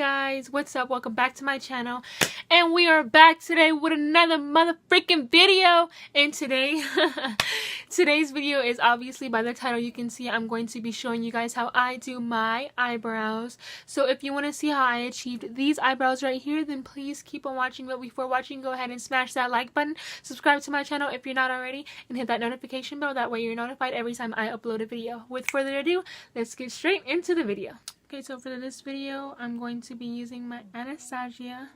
guys, what's up? Welcome back to my channel, and we are back today with another mother freaking video. And today today's video is, obviously by the title you can see, I'm going to be showing you guys how I do my eyebrows. So if you want to see how I achieved these eyebrows right here, then please keep on watching. But before watching, go ahead and smash that like button, subscribe to my channel if you're not already, and hit that notification bell. That way you're notified every time I upload a video. With further ado, let's get straight into the video. Okay, so for this video, I'm going to be using my Anastasia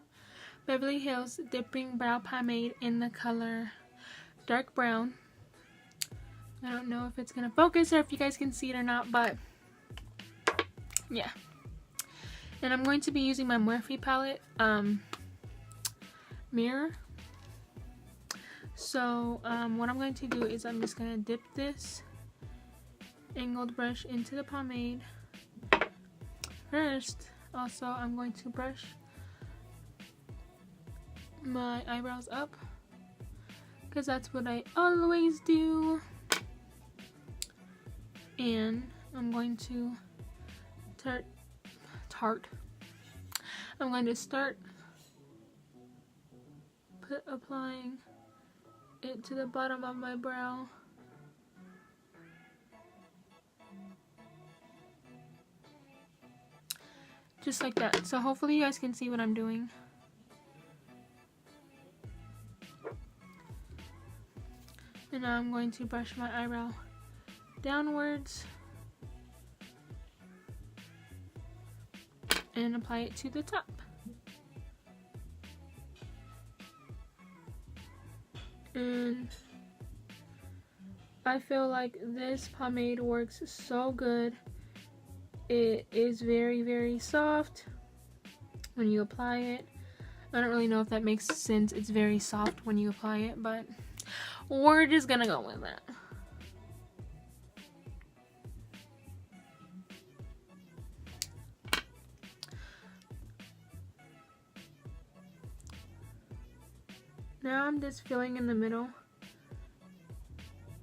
Beverly Hills Dipbrow pomade in the color dark brown. I don't know if it's going to focus or if you guys can see it or not, but yeah. And I'm going to be using my Morphe palette mirror. So what I'm going to do is I'm just going to dip this angled brush into the pomade. First, also, I'm going to brush my eyebrows up, because that's what I always do. And I'm going to I'm going to start applying it to the bottom of my brow. Just like that. So hopefully you guys can see what I'm doing. And now I'm going to brush my eyebrow downwards and apply it to the top. And I feel like this pomade works so good. It is very, very soft when you apply it. I don't really know if that makes sense. It's very soft when you apply it, but we're just gonna go with that. Now I'm just filling in the middle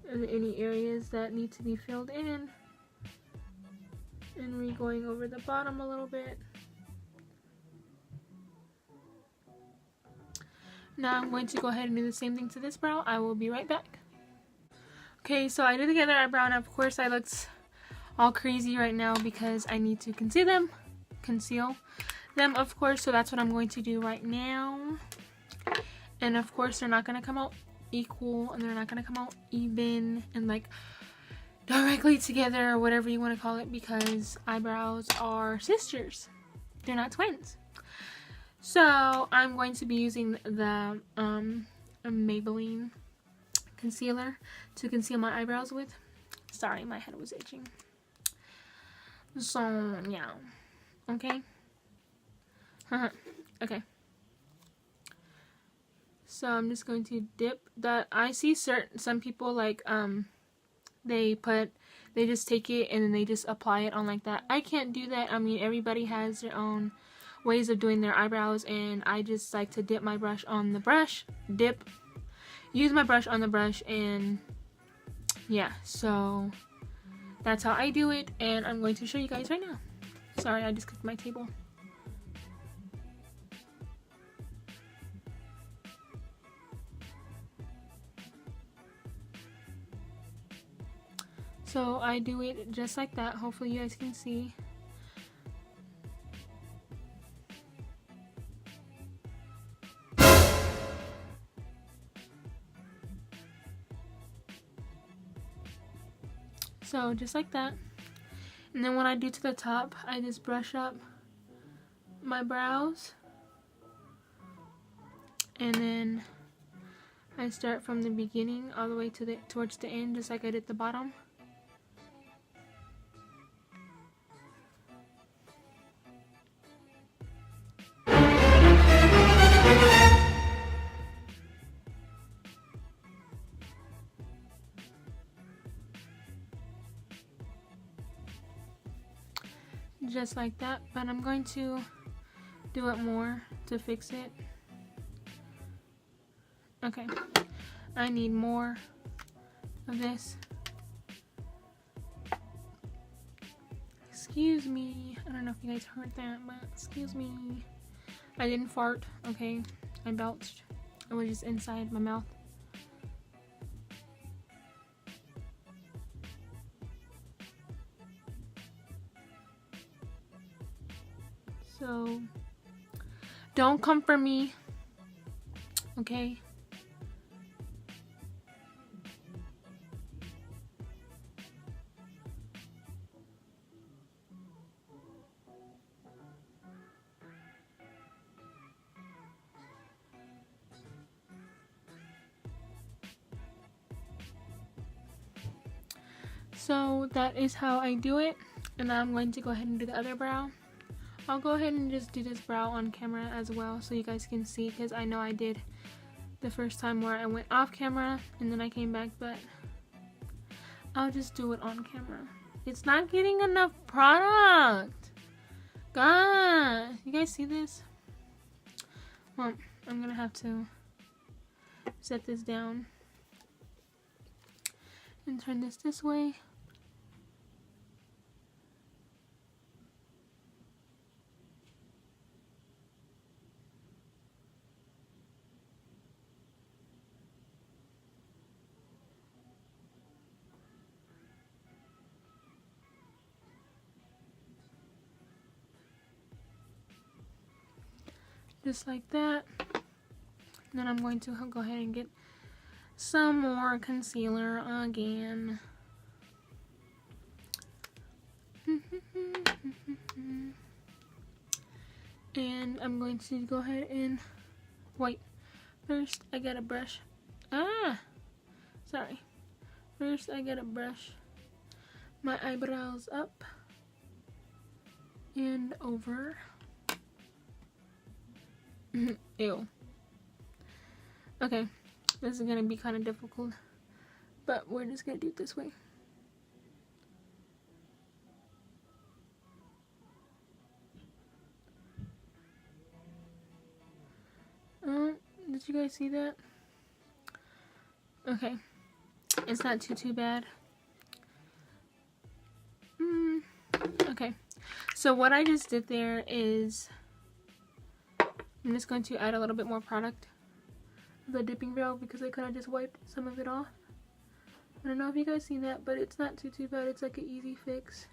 and any areas that need to be filled in. And re-going over the bottom a little bit. Now I'm going to go ahead and do the same thing to this brow. I will be right back. Okay, so I did the other eyebrow, and of course I looked all crazy right now because I need to conceal them, of course. So that's what I'm going to do right now. And of course they're not going to come out equal, and they're not going to come out even and like directly together or whatever you want to call it, because eyebrows are sisters, they're not twins. So I'm going to be using the Maybelline concealer to conceal my eyebrows with. Sorry, my head was itching. So yeah, okay. Okay, so I'm just going to dip that. I see some people like they just take it and then they just apply it on like that. I can't do that. I mean, everybody has their own ways of doing their eyebrows, and I just like to dip my brush on the brush. Use my brush on the brush, and yeah, so that's how I do it, and I'm going to show you guys right now. Sorry, I just clicked my table. So I do it just like that. Hopefully you guys can see. So just like that. And then when I do to the top, I just brush up my brows. And then I start from the beginning all the way to towards the end, just like I did the bottom. Just like that, but I'm going to do it more to fix it. Okay, I need more of this. Excuse me. I don't know if you guys heard that, but excuse me. I didn't fart, okay? I belched. It was just inside my mouth. So, don't come for me, okay? So that is how I do it, and now I'm going to go ahead and do the other brow. I'll go ahead and just do this brow on camera as well so you guys can see, because I know I did the first time where I went off camera and then I came back, but I'll just do it on camera. It's not getting enough product. God, you guys see this? Well, I'm gonna have to set this down and turn this way. Just like that. And then I'm going to go ahead and get some more concealer again. And I'm going to go ahead and wait. First, I gotta brush. Sorry. First, I gotta brush my eyebrows up and over. Ew. Okay, this is gonna be kind of difficult, but we're just gonna do it this way. Did you guys see that? Okay, it's not too bad. Okay, so what I just did there is I'm just going to add a little bit more product, the dipping brow, because I kind of just wiped some of it off. I don't know if you guys see that, but it's not too bad. It's like an easy fix.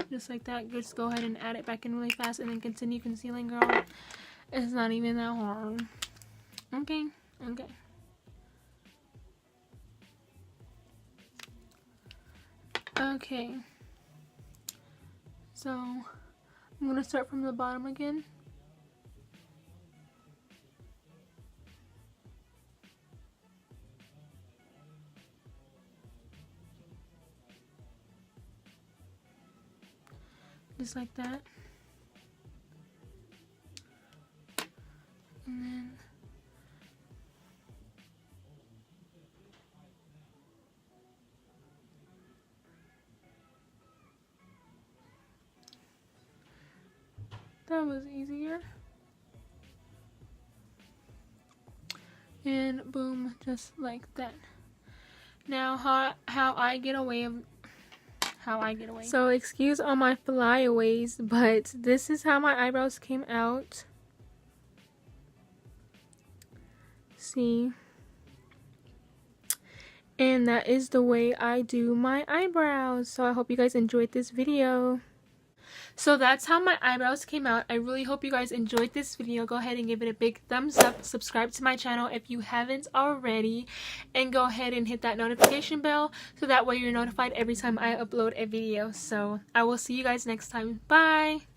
Just like that. Just go ahead and add it back in really fast and then continue concealing, girl. It's not even that hard. Okay. Okay. Okay. So, I'm going to start from the bottom again. Just like that. And then that was easier. And boom, just like that. Now how I get away. So excuse all my flyaways, but this is how my eyebrows came out. See? And that is the way I do my eyebrows. So I hope you guys enjoyed this video. So that's how my eyebrows came out. I really hope you guys enjoyed this video. Go ahead and give it a big thumbs up. Subscribe to my channel if you haven't already. And go ahead and hit that notification bell so that way you're notified every time I upload a video. So I will see you guys next time. Bye!